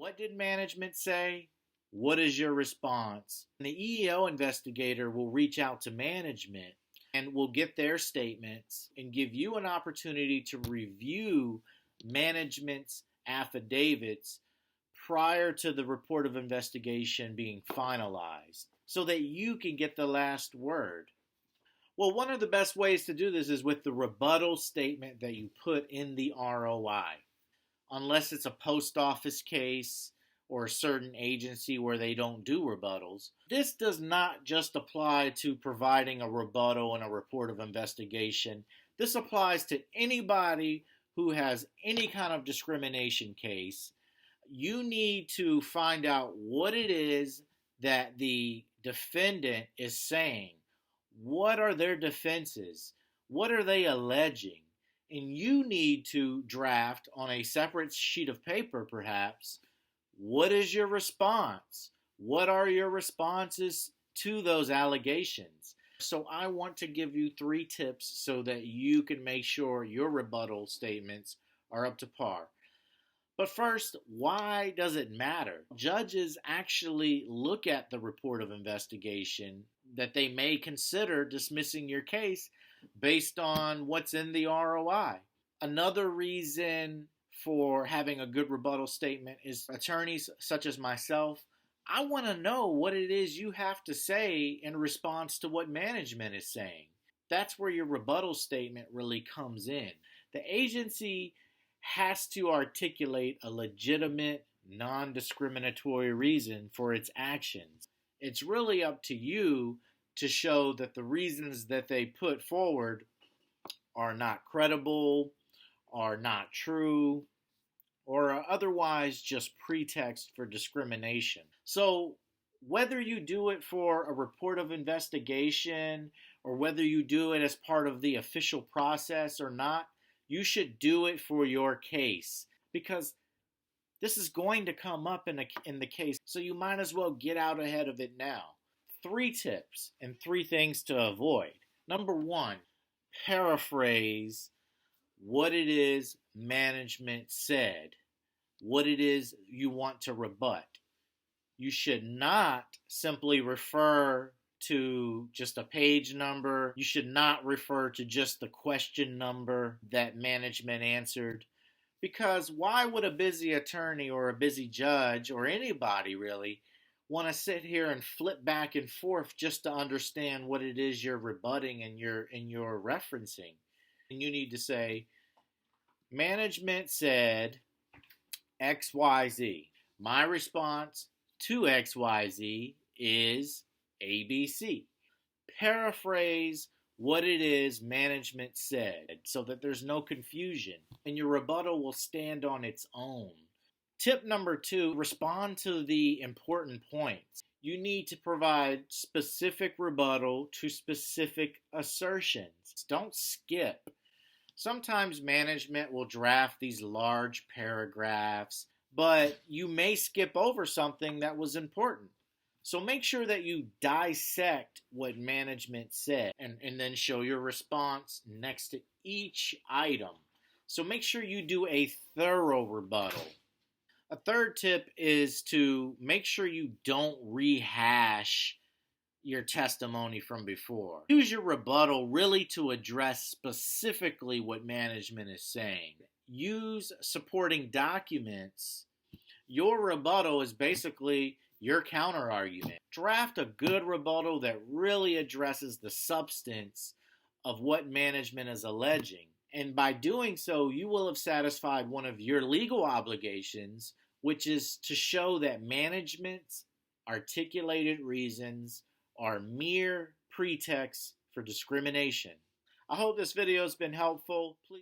What did management say? What is your response? And the EEO investigator will reach out to management and will get their statements and give you an opportunity to review management's affidavits prior to the report of investigation being finalized so that you can get the last word. Well, one of the best ways to do this is with the rebuttal statement that you put in the ROI. Unless it's a post office case or a certain agency where they don't do rebuttals. This does not just apply to providing a rebuttal and a report of investigation. This applies to anybody who has any kind of discrimination case. You need to find out what it is that the defendant is saying. What are their defenses? What are they alleging? And you need to draft on a separate sheet of paper, perhaps, what is your response? What are your responses to those allegations? So I want to give you 3 tips so that you can make sure your rebuttal statements are up to par. But first, why does it matter? Judges actually look at the report of investigation that they may consider dismissing your case based on what's in the ROI. Another reason for having a good rebuttal statement is attorneys such as myself, I want to know what it is you have to say in response to what management is saying. That's where your rebuttal statement really comes in. The agency has to articulate a legitimate, non-discriminatory reason for its actions. It's really up to you to show that the reasons that they put forward are not credible, are not true, or are otherwise just pretext for discrimination. So whether you do it for a report of investigation or whether you do it as part of the official process or not, you should do it for your case because this is going to come up in the case, so you might as well get out ahead of it now. 3 tips and 3 things to avoid. Number 1, paraphrase what it is management said, what it is you want to rebut. You should not simply refer to just a page number. You should not refer to just the question number that management answered. Because why would a busy attorney or a busy judge or anybody really want to sit here and flip back and forth just to understand what it is you're rebutting and you're referencing? And you need to say, management said XYZ. My response to XYZ is ABC. Paraphrase what it is management said so that there's no confusion and your rebuttal will stand on its own. Tip number 2, respond to the important points. You need to provide specific rebuttal to specific assertions. Don't skip. Sometimes management will draft these large paragraphs, but you may skip over something that was important. So make sure that you dissect what management said and then show your response next to each item. So make sure you do a thorough rebuttal. A third tip is to make sure you don't rehash your testimony from before. Use your rebuttal really to address specifically what management is saying. Use supporting documents. Your rebuttal is basically your counter-argument. Draft a good rebuttal that really addresses the substance of what management is alleging. And by doing so, you will have satisfied one of your legal obligations, which is to show that management's articulated reasons are mere pretexts for discrimination. I hope this video has been helpful. Please